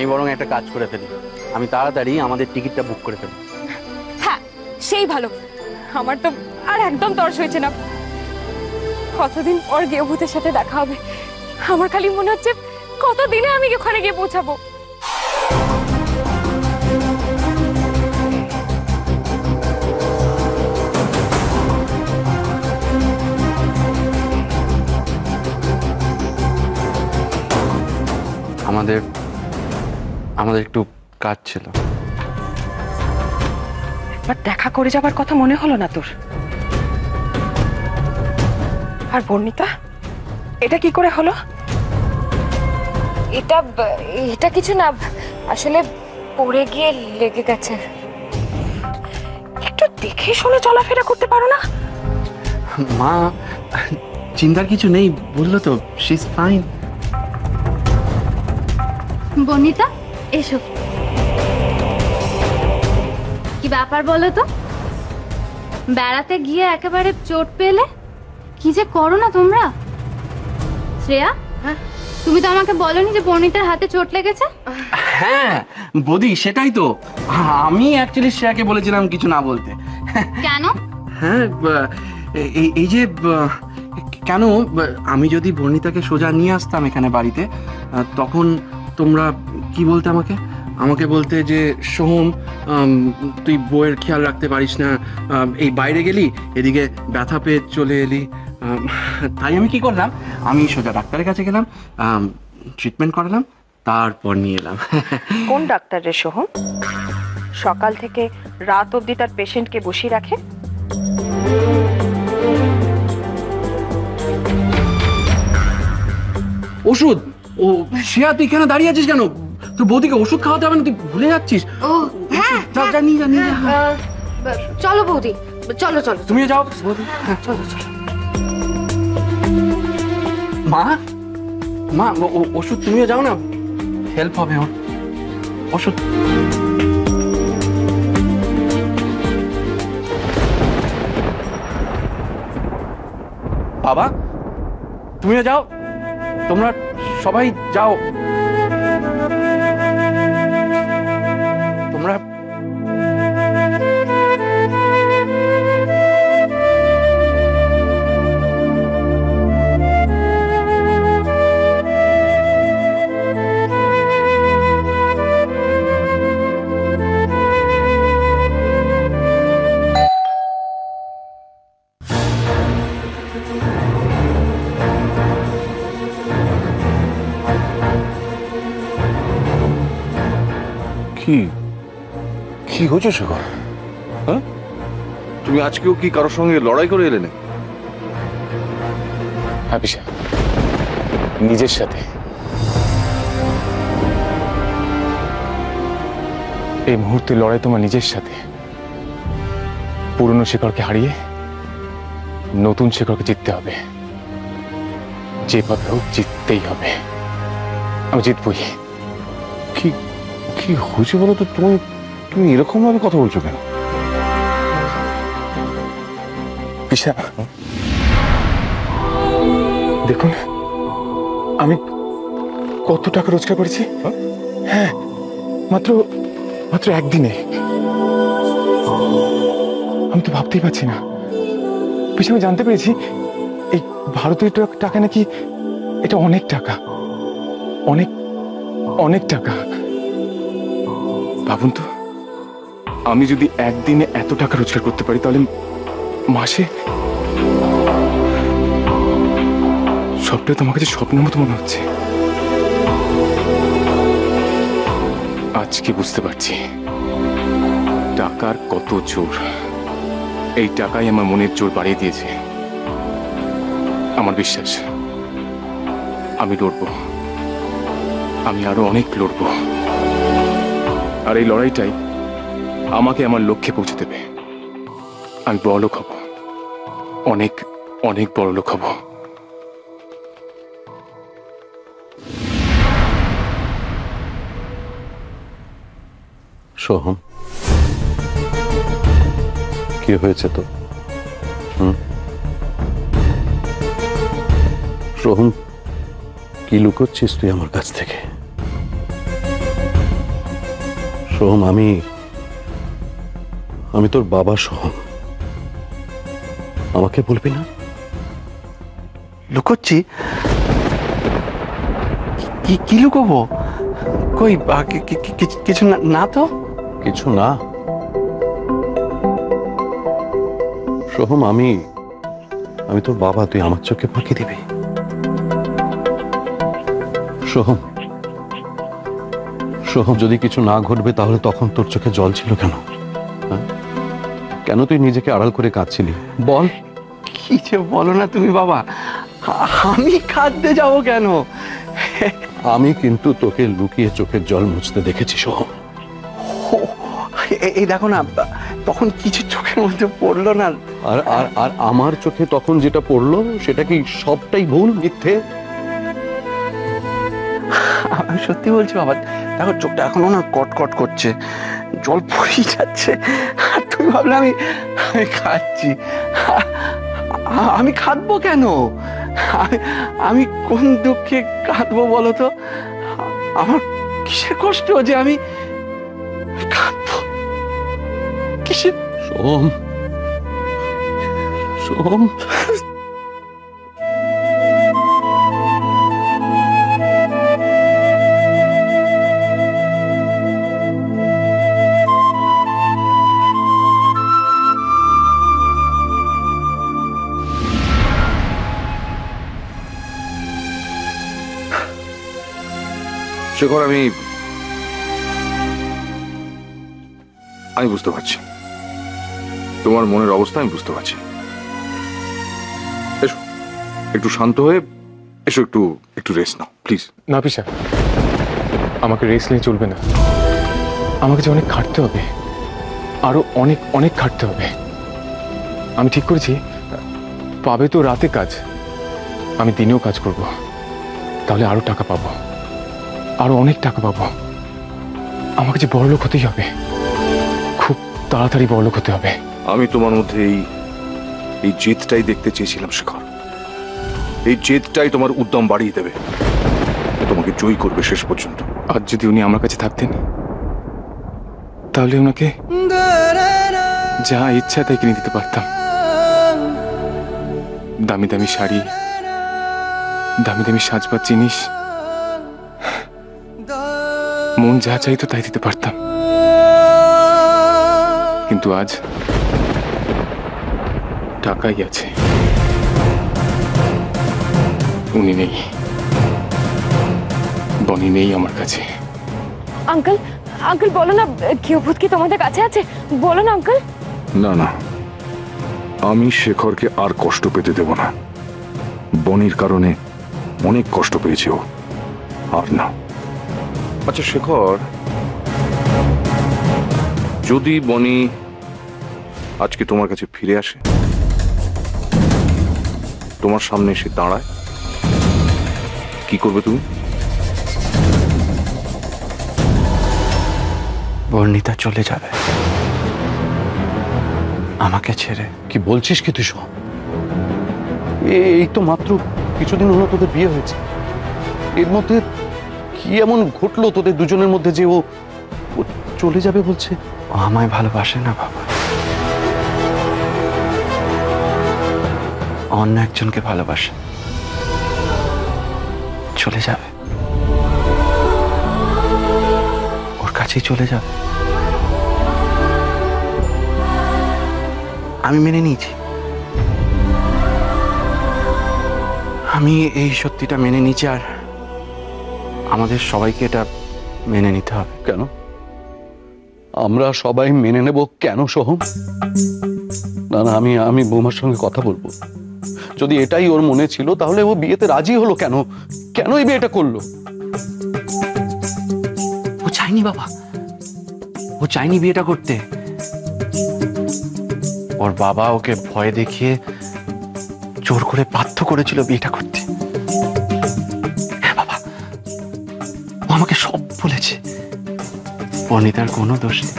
আমি বরং একটা কাজ করে ফেলি, আমি তাড়াতাড়ি আমাদের টিকিটটা বুক করে ফেলি। হ্যাঁ সেই ভালো, আমার তো আর একদম তর্স হয়েছে না। কতদিন পর গিয়ে ভূতের সাথে দেখা হবে, আমার খালি মনে হচ্ছে কতদিনে আমি ওখানে গিয়ে পৌঁছাবো। আমাদের একটু কাজ ছিল। একবার দেখা করে যাবার কথা মনে হলো না তোর? আর বর্ণিতা, এটা কি করে হলো? এটা কিছু না, আসলে পড়ে গিয়ে লেগে গেছে। একটু দেখে শুনে চলাফেরা করতে পারো না? মা, চিন্তার কিছু নেই, বললো তো, শি ইজ ফাইন। বর্ণিতা এসো, কি ব্যাপার বলো তো? বেড়াতে গিয়ে একেবারে চোট পেলে, কি যে করো না তোমরা। শ্রেয়া, তুমি তো আমাকে বলোনি যে বর্ণিতার হাতে চোট লেগেছে? হ্যাঁ বৌদি, সেটাই তো, আমি অ্যাকচুয়ালি শ্রেয়াকে বলেছিলাম কিছু না বলতে। কেন? হ্যাঁ, এই যে কেন, আমি যদি বর্ণিতাকে সোজা নিয়ে আসতাম এখানে বাড়িতে, তখন তোমরা কি বলতে আমাকে? আমাকে বলতে যে সোহম, তুই বউয়ের খেয়াল রাখতে পারিস না, এই বাইরে গেলি, এদিকে ব্যথা পেয়ে চলে এলি। তাই আমি কি করলাম, আমি সোজা ডাক্তারের কাছে গেলাম, ট্রিটমেন্ট করালাম, তারপর নিয়ে এলাম। কোন ডাক্তার রে সোহম? সকাল থেকে রাত অবধি তার পেশেন্টকে বসিয়ে রাখে। ওষুধ? ও শ্রেয়া, তুই কেন দাঁড়িয়ে আছিস কেন? তোর বৌদিকে ওষুধ খাওয়াতে হবে না, তুই ভুলে যাচ্ছিস। ও হ্যাঁ, চলো বৌদি, চলো চলো। তুমিও যাও বৌদি, চলো চলো। মা, মা ওষুধ তুমিও যাও না, হেল্প হবে ওর। ওষুধ। বাবা, তুমিও যাও, তোমরা সবাই যাও। তোমরা কি হয়েছে শেখর? হ্যাঁ, তুমি আজকেও কি কারোর সঙ্গে লড়াই করে এলে না? হ্যাঁ পিসা, নিজের সাথে। এই মুহূর্তে লড়াই তোমার নিজের সাথে। পুরনো শেখরকে হারিয়ে নতুন শেখরকে জিততে হবে, যেভাবে হোক জিততেই হবে। আমি জিতবই। কি কি হয়েছে বলো তো? তুমি এরকম ভাবে কথা বলছো কেন? পিসা দেখুন, আমি কত টাকা রোজগার করেছি। হ্যাঁ, মাত্র একদিনে। আমি তো ভাবতেই পারছি না। পিসা, আমি জানতে পেরেছি এই ভারতীয় টাকা নাকি এটা অনেক টাকা, অনেক অনেক টাকা। ভাবুন তো, আমি যদি একদিনে এত টাকা রোজগার করতে পারি, তাহলে মাসে সবটা তোমার কাছে স্বপ্নের মতো মনে হচ্ছে। আজকে বুঝতে পারছি টাকার কত জোর। এই টাকাই আমার মনের জোর বাড়িয়ে দিয়েছে। আমার বিশ্বাস আমি লড়বো, আমি আরো অনেক লড়বো। আর এই লড়াইটাই আমাকে আমার লক্ষ্যে পৌঁছে দেবে। আমি বড়লোক হব, অনেক অনেক বড়লোক হব। সোহম, কি হয়েছে তো? সোহম, কি লুকোচ্ছিস তুই আমার কাছ থেকে? সোহম, আমি তোর বাবা সোহম। আমাকে বলবি না? লুকোচ্ছি? কি লুকোবো? কই কিছু না তো। কিছু না সোহম, আমি তোর বাবা, তুই আমার চোখে ফাঁকি দিবি? সোহম, যদি কিছু না ঘটবে তাহলে তখন তোর চোখে জল ছিল কেন? হ্যাঁ? কেন তুই নিজেকে আড়াল করে কাঁদছিলি বল? কি যে বলো না তুমি বাবা, আমি কাঁদতে যাবো কেন? আমি কিন্তু তোকে লুকিয়ে চোখের জল মুছতে দেখেছি সোহম। এই দেখো না, তখন কিছু চোখের মধ্যে পড়লো না। আর আর আর আমার চোখে তখন যেটা পড়লো সেটা কি সবটাই ভুল, মিথ্যে? আমি সত্যি বলছি বাবা, দেখো চোখটা এখনো না কটকট করছে, জল পড়েই যাচ্ছে। আর তুমি ভাবলে আমি খাচ্ছি? আমি খাদবো কেন? আমি কোন দুঃখে কাঁদবো বলো তো? আমার কিসের কষ্ট যে আমি কাঁদবো? কিসের? সোহম, শেখর, আমি বুঝতে পারছি তোমার মনের অবস্থা, আমি বুঝতে পারছি। এসো একটু শান্ত হয়ে এসো, একটু রেস্ট নাও প্লিজ। না পিসা, আমাকে রেস্ট নিয়ে চলবে না। আমাকে যে অনেক খাটতে হবে, আরো অনেক অনেক খাটতে হবে। আমি ঠিক করেছি, পাবে তো রাতে কাজ, আমি দিনেও কাজ করব। তাহলে আরো টাকা পাবো, আরো অনেক টাকা পাবো। আমাকে যে বড়লোক হতেই হবে, খুব তাড়াতাড়ি বড়লোক হতে হবে। আমি তোমার মধ্যে এই জেদটাই দেখতে চেয়েছিলাম শেখর। এই জেদটাই তোমার উদ্যম বাড়িয়ে দেবে, তোমাকে জয়ী করবে শেষ পর্যন্ত। আজ যদি উনি আমার কাছে থাকতেন, তাহলে ওনাকে যা ইচ্ছা তাই কিনে দিতে পারতাম। দামি দামি শাড়ি, দামি দামি সাজবার জিনিস, মন যা চাইতো তাই দিতে পারতাম। কিন্তু আজ টাকাই আছে, উনি নেই, বনি নেই আমার কাছে। আঙ্কেল, আঙ্কেল বলো না, গৃহভূত কি তোমাদের কাছে আছে? বলো না আঙ্কেল। না, আমি শেখরকে আর কষ্ট পেতে দেব না। বনির কারণে অনেক কষ্ট পেয়েছে ও, আর না। আচ্ছা শেখর, যদি বনি আজকে তোমার কাছে ফিরে আসে, তোমার সামনে এসে দাঁড়ায়, কি করবে তুমি? বর্ণিতা চলে যাবে আমাকে ছেড়ে। কি বলছিস কি তুই সোহম? এই তো মাত্র কিছুদিন হলো তোদের বিয়ে হয়েছে, এর মধ্যে কি এমন ঘটলো তোদের দুজনের মধ্যে যে ও চলে যাবে বলছে? ও আমায় ভালোবাসে না বাবা, অন্য একজনকে ভালোবাসে। চলে যাবে, ওর কাছেই চলে যাবে। আমি মেনে নিয়েছি, আমি এই সত্যিটা মেনে নিয়েছি, আর আমাদের সবাইকে এটা মেনে নিতে হবে। কেন আমরা সবাই মেনে নেব কেন সোহম? না, আমি বৌমার সঙ্গে কথা বলবো। যদি এটাই ওর মনে ছিল তাহলে ও বিয়েতে রাজি হলো কেন? কেন এই বিয়েটা করলো? ও চাইনি বাবা, ও চাইনি বিয়েটা করতে। ওর বাবা ওকে ভয় দেখিয়ে জোর করে বাধ্য করেছিল বিয়েটা করতে। হ্যাঁ বাবা, ও আমাকে সব বলেছে। বর্ণিতার কোনো দোষ নেই।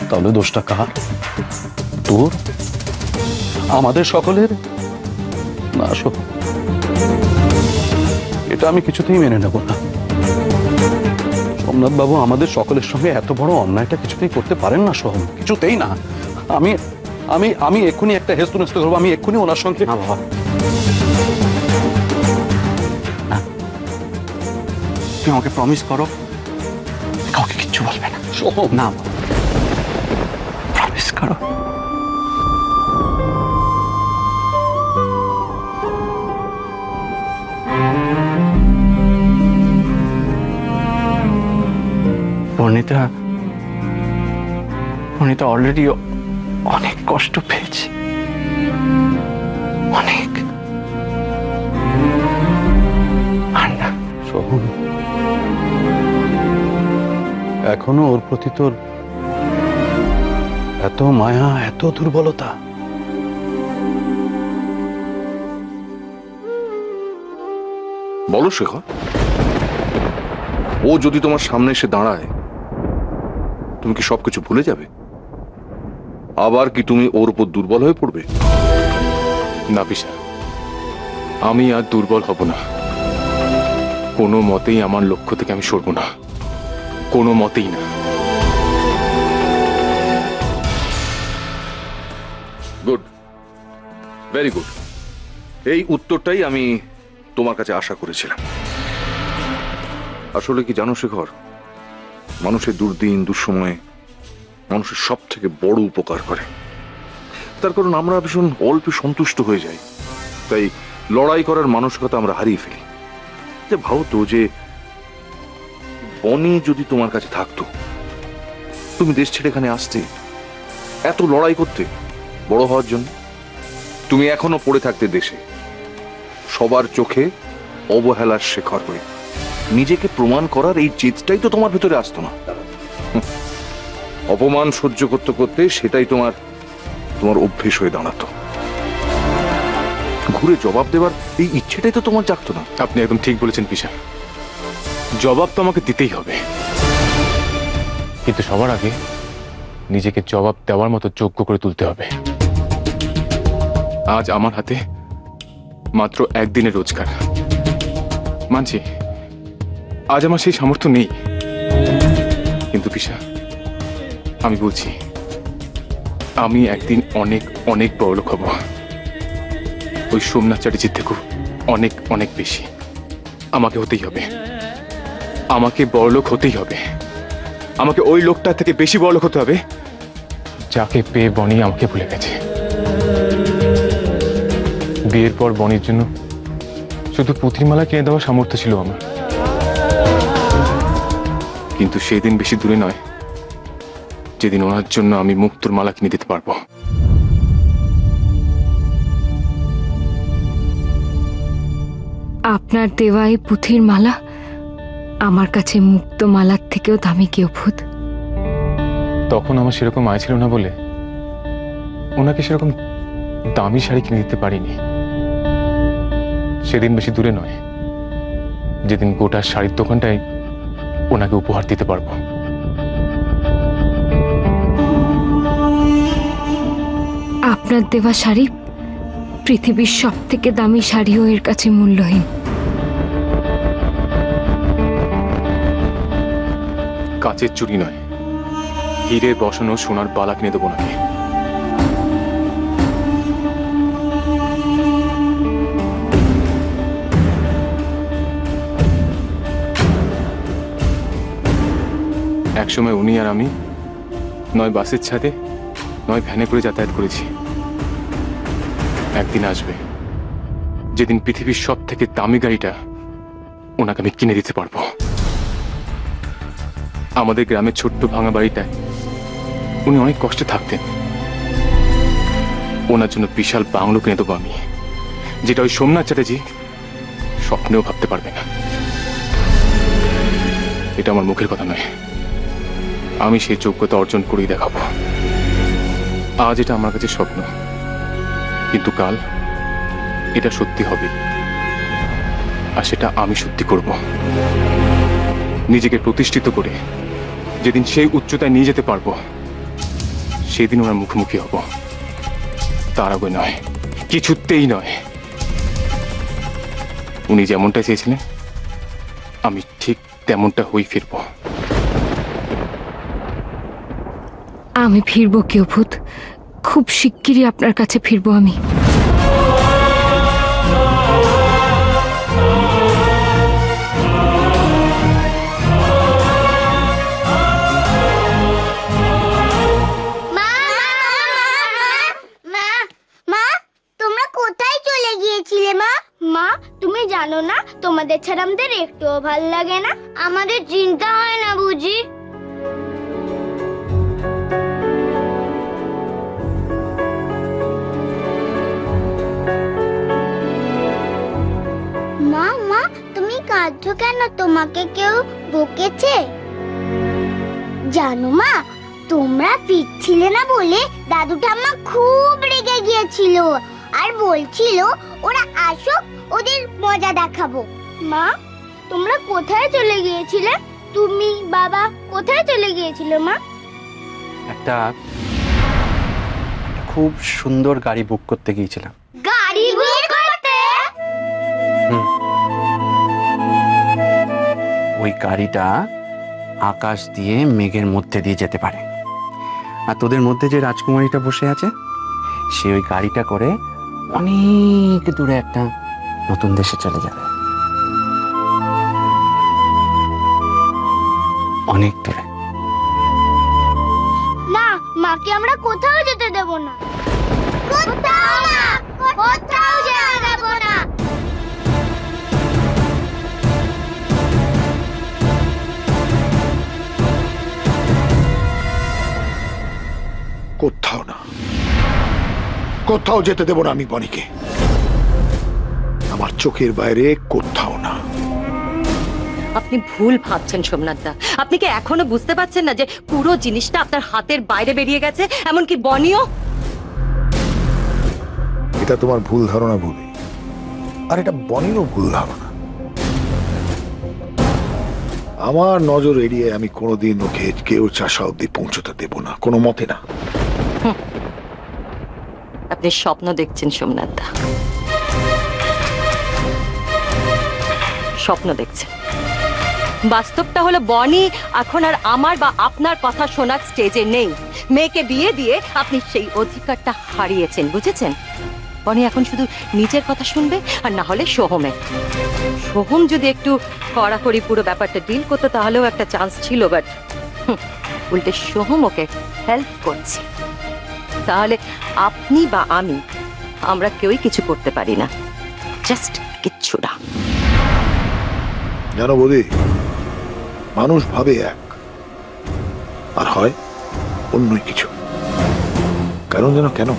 তাহলে দোষটা কার? তোর? আমাদের সকলের? না সোহম, এটা আমি কিছুতেই মেনে নেব না। সোমনাথ বাবু আমাদের সকলের সঙ্গে এত বড় অন্যায়টা কিছুতেই করতে পারেন না সোহম, কিছুতেই না। আমি আমি আমি এক্ষুনি একটা হেস্তনেস্ত করবো, আমি এক্ষুনি ওনার সঙ্গে। না বাবা, তুমি আমাকে প্রমিস করো কাউকে কিচ্ছু বলবে না। সোহম না প্রমিস করো। বর্ণিতা অলরেডি অনেক কষ্ট পেয়েছে, অনেক। আর না সোহম, এখনো ওর প্রতি তোর এত মায়া, এত দুর্বলতা? বলো শেখর, ও যদি তোমার সামনে এসে দাঁড়ায় তুমি কি সবকিছু ভুলে যাবে? আবার কি তুমি ওর উপর দুর্বল হয়ে পড়বে? না পিসা, আমি আর দুর্বল হব না। কোনো মতেই আমার লক্ষ্য থেকে আমি সরব না, কোনো মতেই না। Good, very good. এই উত্তরটাই আমি তোমার কাছে আশা করেছিলাম। আসলে কি জানো শেখর, মানুষের দুর্দিন দুঃসময়ে মানুষের সব থেকে বড় উপকার করে। তার কারণ আমরা ভীষণ অল্প সন্তুষ্ট হয়ে যাই, তাই লড়াই করার মানসিকতা আমরা হারিয়ে ফেলি। যে ভাবো তো, যে বনি যদি তোমার কাছে থাকতো, তুমি দেশ ছেড়ে এখানে আসতে, এত লড়াই করতে বড় হওয়ার জন্য, তুমি এখনো পড়ে থাকতে দেশে সবার চোখে অবহেলার শেখর হয়ে। নিজেকে প্রমাণ করার এই জেদটাই তো তোমার ভেতরে আসতো না। অপমান সহ্য করতে করতে সেটাই তোমার অভ্যেস হয়ে দাঁড়াতো। ঘুরে জবাব দেওয়ার এই ইচ্ছেটাই তো তোমার জাগতো না। আপনি একদম ঠিক বলেছেন পিসা, জবাব তো আমাকে দিতেই হবে, কিন্তু সবার আগে নিজেকে জবাব দেওয়ার মতো যোগ্য করে তুলতে হবে। আজ আমার হাতে মাত্র একদিনের রোজগার, মানছি আজ আমার সেই সামর্থ্য নেই, কিন্তু পিসা আমি বলছি আমি একদিন অনেক অনেক বড়লোক হব, ওই সোমনাথ চ্যাটার্জির থেকেও অনেক অনেক বেশি। আমাকে হতেই হবে, আমাকে বড়লোক হতেই হবে, আমাকে ওই লোকটার থেকে বেশি বড়লোক হতে হবে যাকে পেয়ে বনি আমাকে ভুলে গেছে। বিয়ের পর বনির জন্য শুধু পুঁথির মালা কিনে দেওয়ার সামর্থ্য ছিল আমার, কিন্তু সেই দিন বেশি দূরে নয় যেদিন ওনার জন্য আমি মুক্তোর মালা কিনে দিতে পারবো। আপনার দেওয়া এই পুঁথির মালা আমার কাছে মুক্ত মালার থেকেও দামি কেউ ভূত। তখন আমার সেরকম আয় ছিল না বলে ওনাকে সেরকম দামি শাড়ি কিনে দিতে পারিনি। সেদিন বেশি দূরে নয় যেদিন গোটা শাড়ির দোকানটাই ওনাকে উপহার দিতে পারবো। আপনার দেওয়া শাড়ি পৃথিবীর সব থেকে দামি শাড়িও এর কাছে মূল্যহীন। কাচের চুড়ি নয়, হিরে বসানো সোনার বালা কিনে দেবো নাকি। একসময় উনি আর আমি নয় বাসের ছাদে নয় ভ্যানে করে যাতায়াত করেছি। একদিন আসবে যেদিন পৃথিবীর সব থেকে দামি গাড়িটা ওনাকে আমি কিনে দিতে পারবো। আমাদের গ্রামের ছোট্ট ভাঙা বাড়িটায় উনি অনেক কষ্টে থাকতেন, ওনার জন্য বিশাল বাংলো কিনে দেবো আমি, যেটা ওই সোমনাথ চ্যাটার্জি স্বপ্নেও ভাবতে পারবে না। এটা আমার মুখের কথা নয়, আমি সেই যোগ্যতা অর্জন করেই দেখাবো। আজ এটা আমার কাছে স্বপ্ন, কিন্তু কাল এটা সত্যি হবে, আর সেটা আমি সত্যি করব। নিজেকে প্রতিষ্ঠিত করে যেদিন সেই উচ্চতায় নিয়ে যেতে পারবো সেদিন ওনার মুখোমুখি হব, তার আগে নয়, কিছুতেই নয়। উনি যেমনটা চেয়েছিলেন আমি ঠিক তেমনটা হই ফিরবো। আমি ফিরবো কেউভূত, খুব শিগগিরই আপনার কাছে ফিরবো আমি। মা, তুমি জানো না তোমাদের ছাড়া আমাদের একটুও ভাল লাগে না? আমাদের চিন্তা হয় না বুঝি? মা মা, তুমি কাঁদছো কেন? তোমাকে কেউ বকেছে? জানো মা, তোমরা ফিরছিলে না বলে দাদু ঠাম্মা খুব রেগে গিয়েছিল আর বলছিল ওরা আসুক, ওদের মজা দেখাবো। মা, তোমরা কোথায় চলে গিয়েছিলে? তুমি বাবা কোথায় চলে গিয়েছিলে মা? একটা খুব সুন্দর গাড়ি বুক করতে গিয়েছিলাম। গাড়ি বুক করতে? ওই গাড়িটা আকাশ দিয়ে মেঘের মধ্যে দিয়ে যেতে পারে, আর তোদের মধ্যে যে রাজকুমারীটা বসে আছে সে ওই গাড়িটা করে অনেক দূরে একটা নতুন দেশে চলে যাবে, অনেক দূরে। না, মাকে আমরা কোথাও যেতে দেব না। কোথাও না, কোথাও যেতে দেব না। কোথাও না, কোথাও যেতে দেব না আমি বনিকে। আমার চোখের বাইরে কোথাও না। আপনি ভুল ভাবছেন সোমনাথ দা। আপনি কি এখনো বুঝতে পারছেন না যে পুরো জিনিসটা আপনার হাতের বাইরে বেরিয়ে গেছে? এমনকি বনিও। এটা তোমার ভুল ধারণা ভুলি, আর এটা বনিরও ভুল ধারণা। আমার নজর এড়িয়ে আমি কোনোদিন ওকে কেউ চাষা অব্দি পৌঁছতে দেব না, কোনো মতে না। আপনি স্বপ্ন দেখছেন সোমনাথ দা, স্বপ্ন দেখছেন। বাস্তবটা হলো বনি এখন আর আমার বা আপনার কথা শোনার স্টেজে নেই। মেয়েকে বিয়ে দিয়ে আপনি সেই অধিকারটা হারিয়েছেন, বুঝেছেন? বনি এখন শুধু নিজের কথা শুনবে, আর না হলে সোহমের। সোহম যদি একটু কড়াকড়ি পুরো ব্যাপারটা ডিল করতো তাহলেও একটা চান্স ছিল, বাট উল্টে সোহম ওকে হেল্প করছে। তাহলে আপনি বা আমরা কেউই কিছু করতে পারি না, জাস্ট কিচ্ছু না। জানো বৌদি, মানুষ ভাবে এক আর হয় অন্যই কিছু। কারণ জানো কেন?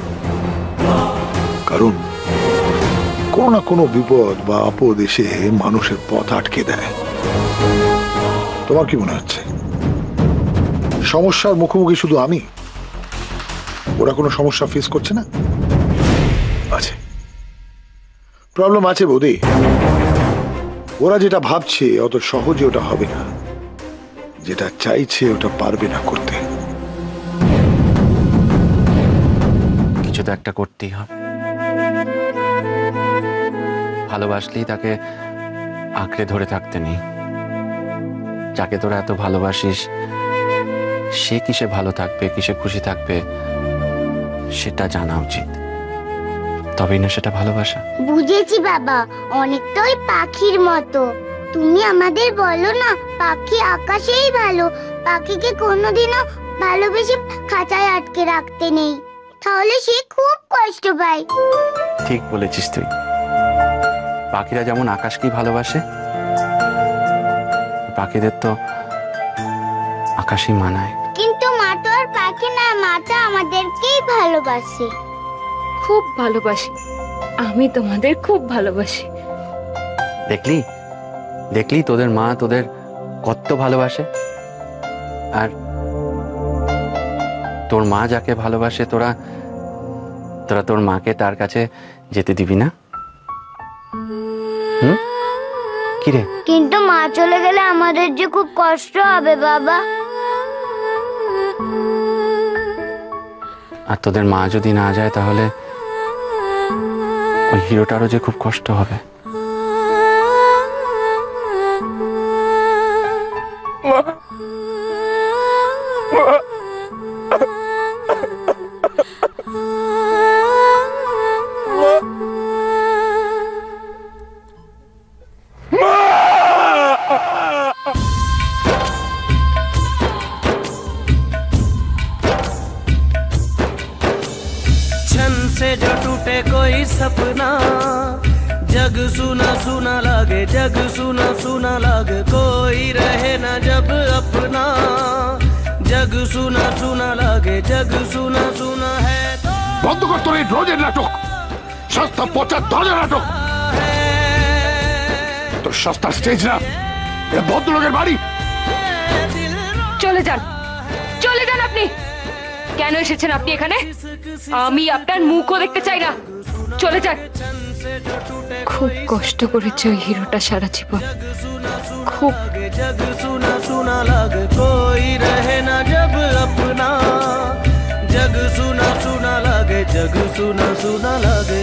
কারণ কোনো না কোনো বিপদ বা আপদ এসে মানুষের পথ আটকে দেয়। তোমার কি মনে হচ্ছে সমস্যার মুখোমুখি শুধু আমি? ওরা কোনো সমস্যা ফেস করছে না? আছে, প্রবলেম আছে বৌদি। ওরা যেটা ভাবছে অত সহজে ওটা হবে না, যেটা চাইছে ওটা পারবে না করতে। কিছু তো একটা করতেই হবে। ভালোবাসলেই তাকে আঁকড়ে ধরে থাকতে নেই। যাকে তোরা এত ভালোবাসিস সে কিসে ভালো থাকবে, কিসে খুশি থাকবে সেটা জানা উচিত, তবেই না সেটা ভালোবাসা। বুঝেছি বাবা, অনেকটা ওই পাখির মতো। তুমি আমাদের বলো না পাখি আকাশেই ভালো, পাখিকে কোনোদিনও ভালোবেসে খাঁচায় আটকে রাখতে নেই, তাহলে সে খুব কষ্ট পায়। ঠিক বলেছিস তুই। পাখিরা যেমন আকাশকেই ভালোবাসে, পাখিদের তো আকাশই মানায়। কিন্তু মা তো আর পাখি না, মা তো আমাদেরকেই ভালোবাসে। খুব ভালোবাসি, আমি তোমাদের খুব ভালোবাসি। দেখলি দেখলি তোদের মা তোদের কত ভালোবাসে। আর তোর মা যাকে ভালোবাসে তোরা তোরা তোর মাকে তার কাছে যেতে দিবি না? কি রে? কিন্তু মা চলে গেলে আমাদের যে খুব কষ্ট হবে বাবা। আর তোদের মা যদি না যায় তাহলে ওই হিরোটারও যে খুব কষ্ট হবে। क्षण से जो टूटे कोई सपना, जग सुना सुना लागे, जग सुना सुना लागे, कोई रहे ना जब अपना, जग सुना सुना लागे, जग सुना सुना है तो বন্ধ কর তোর এই রোজের নাটক, সস্তা পচা ধরনের নাটক। তোর সস্তা স্টেজ না, এটা ভদ্রলোকের বাড়ি। চলে যান, চলে যান আপনি। কেন এসেছেন আপনি এখানে? আমি আপনার মুখও দেখতে চাই না, চলে যান। খুব কষ্ট করেছে ওই হিরোটা সারা জীবন, খুব। जग सुना सुना लागे, कोई रहे ना जब अपना, जग सुना सुना लागे, जग सुना सुना लागे।